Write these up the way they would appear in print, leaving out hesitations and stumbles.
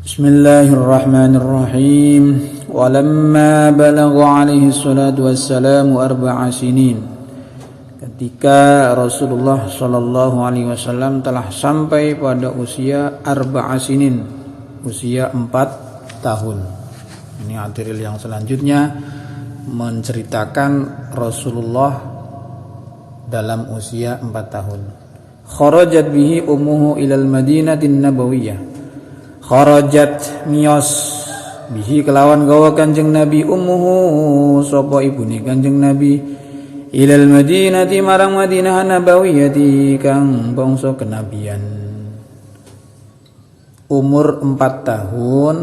Bismillahirrahmanirrahim. Walamma balagha alaihi salatu wassalamu arba'a sinin. Ketika Rasulullah sallallahu alaihi wasallam telah sampai pada usia arba'a sinin, usia 4 tahun. Ini artikel yang selanjutnya menceritakan Rasulullah dalam usia 4 tahun. Kharajat bihi ummuhu ilal madinatin nabawiyah. Kharajat miyos bihi kelawan gawa Kanjeng Nabi ummuhu sapa ibune Kanjeng Nabi ilal madinati marang Madinah nabawiyati kang bangsa kenabian. Umur 4 tahun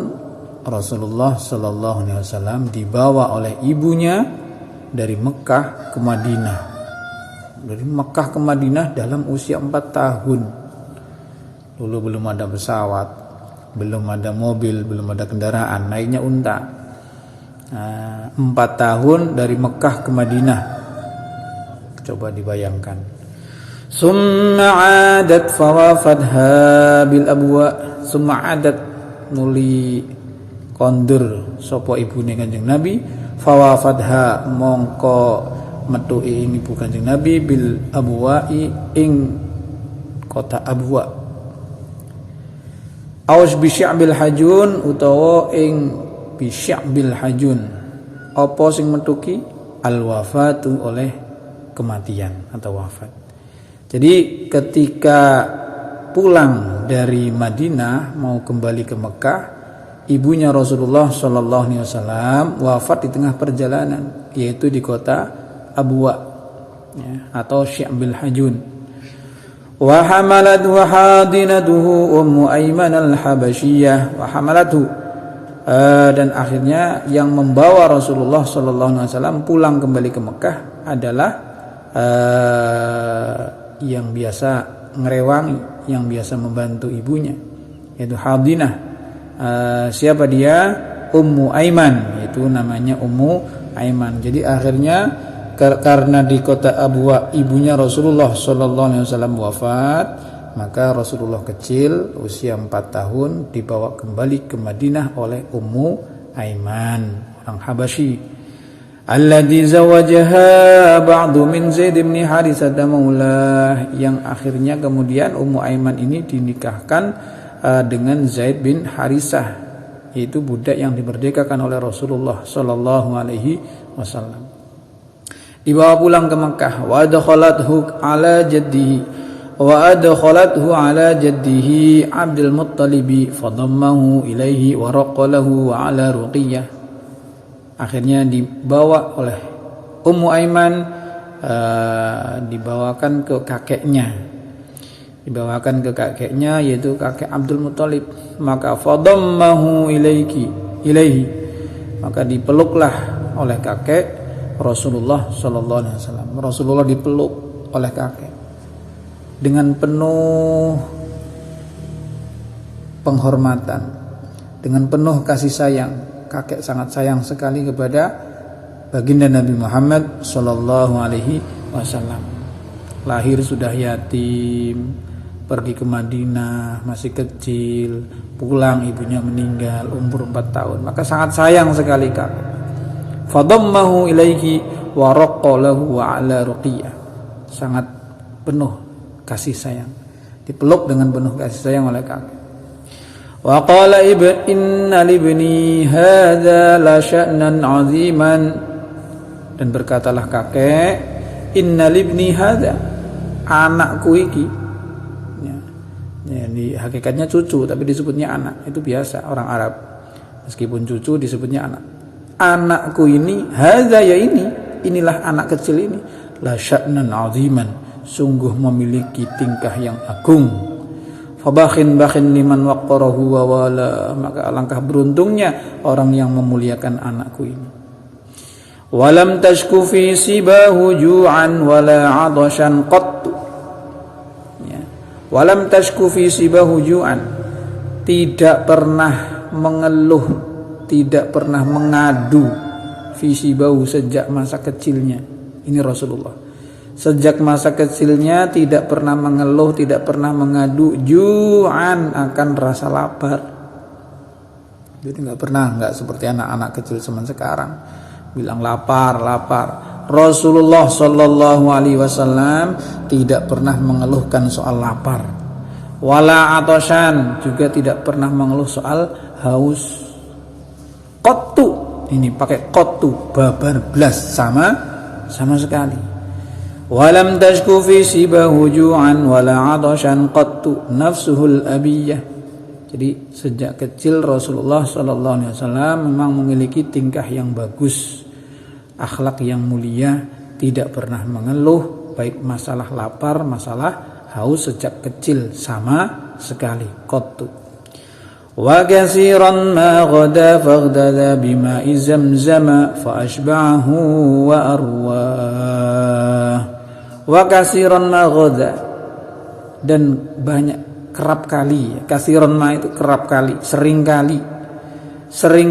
Rasulullah sallallahu alaihi wasallam dibawa oleh ibunya dari Mekah ke Madinah. Dari Mekah ke Madinah dalam usia 4 tahun. Dulu belum ada pesawat, belum ada mobil, belum ada kendaraan, naiknya unta. 4 tahun dari Mekah ke Madinah. Coba dibayangkan. Summa adat fawafadha bil abwa. Summa adat nuli kondur sapa ibune Kanjeng Nabi, fawafadha mongko metuki ini bukan Kanjeng Nabi bil abwa'i ing kota Abwa. Aus bisya'bil hajun utawa ing bisya'bil hajun. Apa sing metuki? Al wafatu oleh kematian atau wafat. Jadi ketika pulang dari Madinah mau kembali ke Mekah, ibunya Rasulullah sallallahu alaihi wasallam wafat di tengah perjalanan, yaitu di kota Abwa ya, atau Sya'bil Hajun. Wa hamalathu hadinatuhu Ummu Aiman al-Habasyiyah wa hamalathu, dan akhirnya yang membawa Rasulullah sallallahu alaihi wasallam pulang kembali ke Mekah adalah yang biasa ngerewangi, yang biasa membantu ibunya, yaitu Hadinah. Siapa dia? Ummu Aiman, itu namanya Ummu Aiman. Jadi akhirnya karena di kota Abwa ibunya Rasulullah sallallahu alaihi wasallam wafat, maka Rasulullah kecil usia 4 tahun dibawa kembali ke Madinah oleh Ummu Aiman, orang Habasyi. Alladzi zawajaha ba'du min Zaid bin Haritsah maulah, yang akhirnya kemudian Ummu Aiman ini dinikahkan dengan Zaid bin Haritsah, yaitu budak yang dimerdekakan oleh Rasulullah sallallahu alaihi wasallam. Dibawa pulang ke Mekah. Wa adkhalathu ala jaddihi Abdul Muttalib fadammahu ilaihi wa raqalahu ala ruqiyah. Akhirnya dibawa oleh Ummu Aiman, dibawakan ke kakeknya. Dibawakan ke kakeknya, yaitu kakek Abdul Muttalib. Maka fadammahu ilaihi, maka dipeluklah oleh kakek Rasulullah sallallahu alaihi wasallam. Rasulullah dipeluk oleh kakek dengan penuh penghormatan, dengan penuh kasih sayang. Kakek sangat sayang sekali kepada baginda Nabi Muhammad sallallahu alaihi wasallam. Lahir sudah yatim, pergi ke Madinah masih kecil, pulang ibunya meninggal umur 4 tahun. Maka sangat sayang sekali kakek. Fadammahu ilaihi wa raqalahu wa ala ruqiyah. Sangat penuh kasih sayang, dipeluk dengan penuh kasih sayang oleh kakek. Wa qala inna libni hadza la sya'nan 'aziman, dan berkatalah kakek, inna libni hadza, anakku iki ya, di hakikatnya cucu tapi disebutnya anak, itu biasa orang Arab, meskipun cucu disebutnya anak. Anakku ini, hadza ya ini, inilah anak kecil ini, la sya'nan 'aziman, sungguh memiliki tingkah yang agung. Fabakhin liman waqqarahu wa wala, maka alangkah beruntungnya orang yang memuliakan anakku ini. Walam tashku fi sibahu ju'an wala 'adashan qattu ya. Walam tashku fi sibahu ju'an, tidak pernah mengeluh, tidak pernah mengadu visi bau sejak masa kecilnya. Ini Rasulullah sejak masa kecilnya tidak pernah mengeluh, tidak pernah mengadu ju'an akan rasa lapar. Jadi nggak seperti anak-anak kecil zaman sekarang bilang lapar. Rasulullah Shallallahu Alaihi Wasallam tidak pernah mengeluhkan soal lapar, wala atoshan, juga tidak pernah mengeluh soal haus. Qattu, ini pakai qattu, babar blas, sama sekali. Walam tashku fi sibahu ju'an wala atoshan qattu nafsuhul abiyah. Jadi sejak kecil Rasulullah Sallallahu Alaihi Wasallam memang memiliki tingkah yang bagus, akhlak yang mulia, tidak pernah mengeluh baik masalah lapar, masalah haus sejak kecil sama sekali. Qattu. Wa katsiran ma ghada faghdada bima'i zamzama fa ashba'ahu wa arwah. Wa katsiran ma ghada, dan banyak, kerap kali, kasiron ma itu kerap kali, sering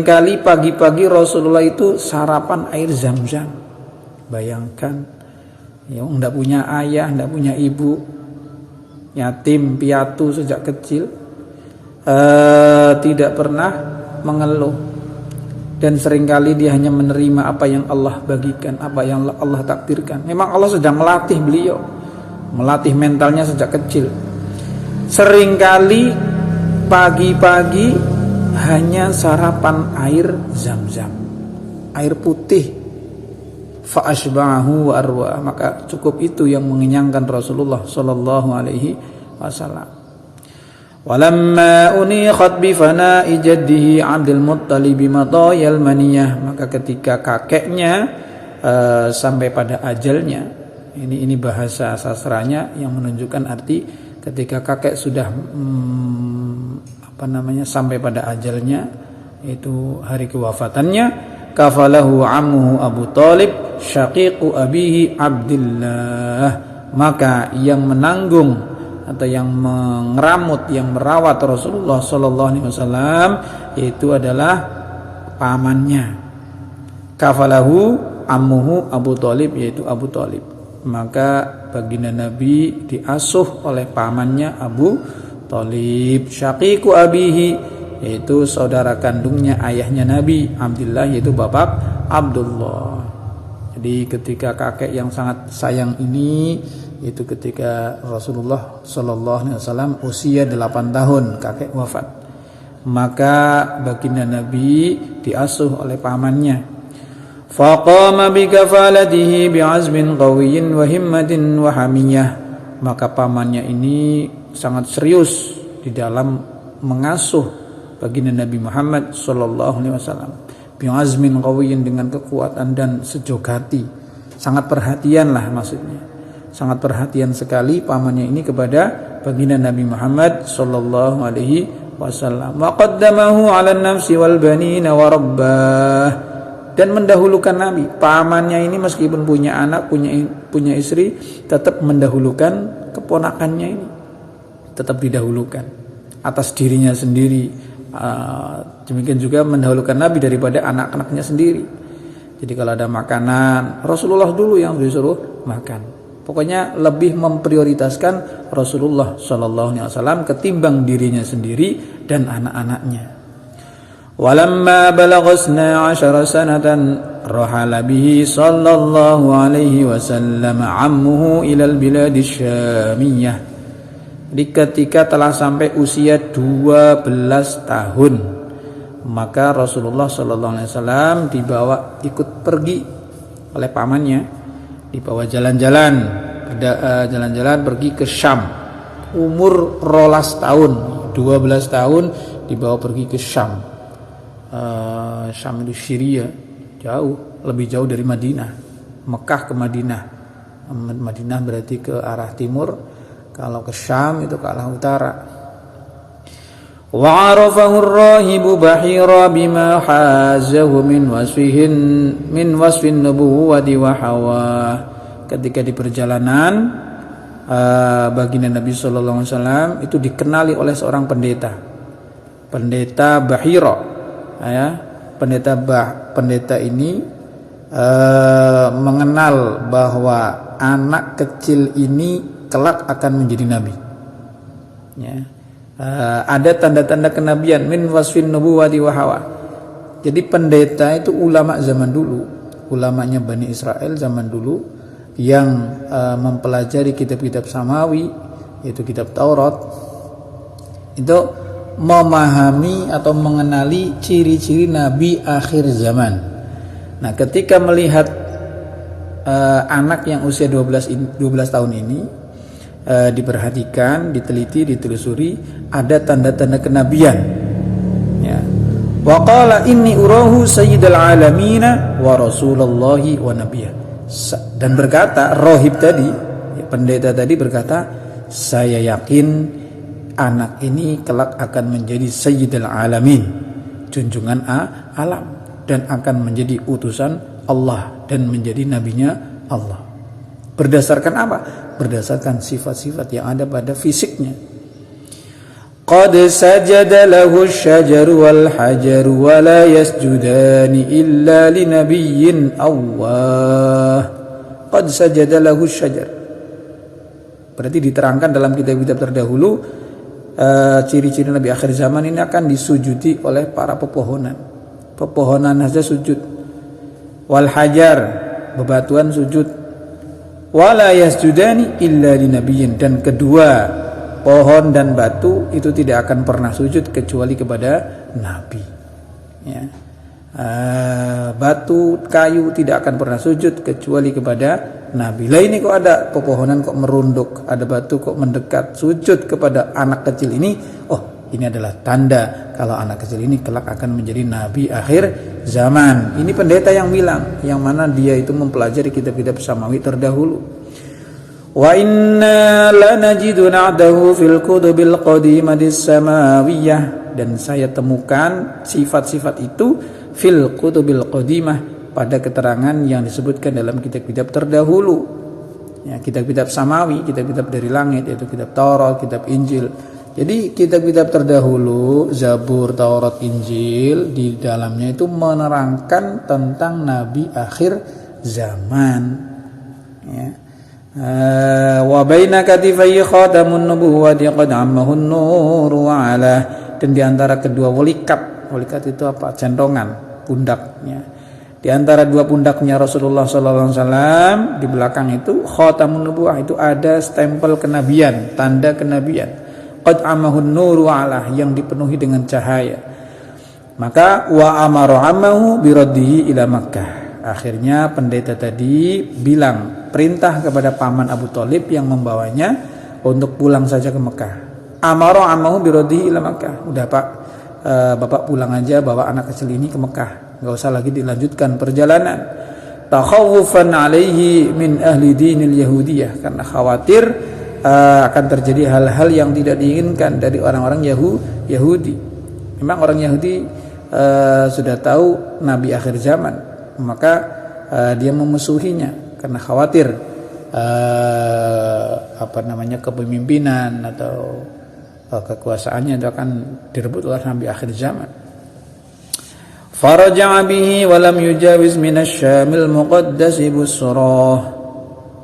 kali pagi-pagi Rasulullah itu sarapan air zam-zam. Bayangkan, ya, enggak punya ayah, enggak punya ibu, yatim piatu sejak kecil, tidak pernah mengeluh, dan seringkali dia hanya menerima apa yang Allah bagikan, apa yang Allah takdirkan. Memang Allah sedang melatih beliau, melatih mentalnya sejak kecil. Seringkali pagi-pagi hanya sarapan air zam-zam, air putih. Fa ashba'ahu wa arwa, maka cukup itu yang mengenyangkan Rasulullah Sallallahu Alaihi Wasallam. Walamma unikhat bi fana'i jaddihi Abdul Muttalib madayal maniyah, maka ketika kakeknya sampai pada ajalnya, ini bahasa sastranya yang menunjukkan arti ketika kakek sudah sampai pada ajalnya, itu hari kewafatannya, kafalahu ammuhu Abu Thalib syaqiqu abihi Abdullah, maka yang menanggung atau yang mengeramut, yang merawat Rasulullah Sallallahu Alaihi Wasallam itu adalah pamannya. Kafalahu ammuhu Abu Thalib, yaitu Abu Thalib. Maka baginda Nabi diasuh oleh pamannya Abu Thalib. Syaqiqu abihi, yaitu saudara kandungnya ayahnya Nabi Abdullah, yaitu bapak Abdullah. Jadi ketika kakek yang sangat sayang ini, itu ketika Rasulullah Sallallahu Alaihi Wasallam usia 8 tahun, kakek wafat, maka baginda Nabi diasuh oleh pamannya. Faqama bi kafalatihi bi'azmin qawiyyin wa himmatin wa hamiyah, maka pamannya ini sangat serius di dalam mengasuh baginda Nabi Muhammad Sallallahu Alaihi Wasallam. Bi'azmin qawiyyin, dengan kekuatan dan sejog hati, sangat perhatian lah maksudnya, sangat perhatian sekali pamannya ini kepada baginda Nabi Muhammad Sallallahu Alaihi Wasallam. Wa qaddamahu 'ala an-nafsi wal banina wa rabbah, dan mendahulukan Nabi. Pamannya ini meskipun punya anak, punya istri, tetap mendahulukan keponakannya ini, tetap didahulukan atas dirinya sendiri. Demikian juga mendahulukan Nabi daripada anak-anaknya sendiri. Jadi kalau ada makanan, Rasulullah dulu yang disuruh makan. Pokoknya lebih memprioritaskan Rasulullah Sallallahu Alaihi Wasallam ketimbang dirinya sendiri dan anak-anaknya. Walamma balaghna 10 sanatan rahala bihi sallallahu alaihi wasallam ammuhu ilal biladi syamiyah. Jadi ketika telah sampai usia 12 tahun, maka Rasulullah sallallahu alaihi wasallam dibawa ikut pergi oleh pamannya, dibawa jalan-jalan pergi ke Syam. Umur 12 tahun dibawa pergi ke Syam. Syam itu Syria, jauh, lebih jauh dari Madinah. Mekah ke Madinah, Madinah berarti ke arah timur, kalau ke Syam itu ke arah utara. Wa arafahu ar-rahibu bahira bima hazahu min wasfin nubuwwati wa hawa. Ketika di perjalanan, baginda Nabi sallallahu alaihi wasallam itu dikenali oleh seorang pendeta Bahira. Pendeta ini mengenal bahwa anak kecil ini kelak akan menjadi nabi. Ya. ada tanda-tanda kenabian min wasfin nubuwati wa hawa. Jadi pendeta itu ulama zaman dulu, ulamanya Bani Israel zaman dulu yang mempelajari kitab-kitab samawi, yaitu kitab Taurat, itu memahami atau mengenali ciri-ciri nabi akhir zaman. Nah, ketika melihat anak yang usia 12 tahun ini, diperhatikan, diteliti, ditelusuri, ada tanda-tanda kenabian. Ya. Wa qala inni urahu sayyidal alamina wa rasulullahi wa nabiyya. Dan berkata, rohib tadi, pendeta tadi berkata, saya yakin anak ini kelak akan menjadi sayyidal alamin, junjungan alam, dan akan menjadi utusan Allah dan menjadi nabinya Allah. Berdasarkan apa? Berdasarkan sifat-sifat yang ada pada fisiknya. Qad sajada lahu asy-syajaru wal hajaru wa la yasjudani illa li nabiyyin awwah. Qad sajada lahu asy-syajar. Berarti diterangkan dalam kitab-kitab terdahulu, ciri-ciri nabi akhir zaman ini akan disujudi oleh para pepohonan. Pepohonan saja sujud. Wal hajar, bebatuan sujud. Wala yasjudani illa linabiyyin, dan kedua pohon dan batu itu tidak akan pernah sujud kecuali kepada nabi. Ya. Batu, kayu tidak akan pernah sujud kecuali kepada nabi. Lah ini kok ada pepohonan kok merunduk, ada batu kok mendekat sujud kepada anak kecil ini. Oh, ini adalah tanda kalau anak kecil ini kelak akan menjadi nabi akhir zaman. Ini pendeta yang bilang, yang mana dia itu mempelajari kitab-kitab samawi terdahulu. Wa inna lanajidu na'dahu fil kutubil qadimatis samawiyah, dan saya temukan sifat-sifat itu fil kutubil qadimah, pada keterangan yang disebutkan dalam kitab-kitab terdahulu. Ya, kitab-kitab samawi, kitab-kitab dari langit, yaitu kitab Taurat, kitab Injil. Jadi kitab-kitab terdahulu, Zabur, Taurat, Injil, di dalamnya itu menerangkan tentang nabi akhir zaman. Ya. Wa baina katifai khatamun nubuwwati qad ammahu an-nur wa ala, dan di antara kedua walikat itu apa? Centongan, pundaknya. Di antara dua pundaknya Rasulullah sallallahu alaihi wasallam, di belakang itu khatamun nubuwah, itu ada stempel kenabian, tanda kenabian. Qad amahun nur wa ala, yang dipenuhi dengan cahaya. Maka wa amara amahu biraddihi ila Makkah. Akhirnya pendeta tadi bilang, perintah kepada paman Abu Thalib yang membawanya untuk pulang saja ke Mekah. Amara amahu biraddihi ila Makkah. Udah Pak, Bapak pulang aja, bawa anak kecil ini ke Mekah, enggak usah lagi dilanjutkan perjalanan. Takhawufan alaihi min ahli dinil yahudiyah, karena khawatir akan terjadi hal-hal yang tidak diinginkan dari orang-orang Yahudi. Memang orang Yahudi sudah tahu nabi akhir zaman, maka dia memusuhinya karena khawatir kepemimpinan atau kekuasaannya itu akan direbut oleh nabi akhir zaman. Faraja'a bihi wa lam yujawiz minasyamil muqaddas busrah,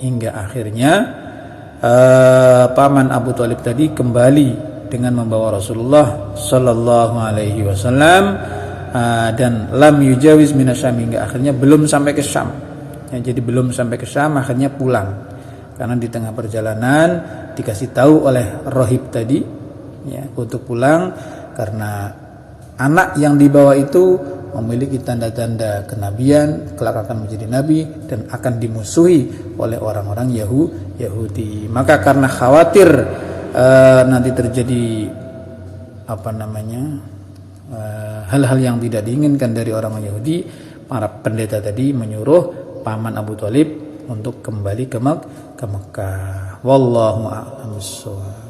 hingga akhirnya paman Abu Thalib tadi kembali dengan membawa Rasulullah sallallahu alaihi wasallam, dan lam yujawiz minasyam, hingga akhirnya belum sampai ke Syam. Ya, jadi belum sampai ke Syam, akhirnya pulang. Karena di tengah perjalanan dikasih tahu oleh rohib tadi, ya, untuk pulang karena anak yang dibawa itu memiliki tanda-tanda kenabian, kelak akan menjadi nabi dan akan dimusuhi oleh orang-orang Yahudi. Maka karena khawatir nanti terjadi hal-hal yang tidak diinginkan dari orang Yahudi, para pendeta tadi menyuruh paman Abu Thalib untuk kembali ke Mekah. Wallahu a'lam bishawab.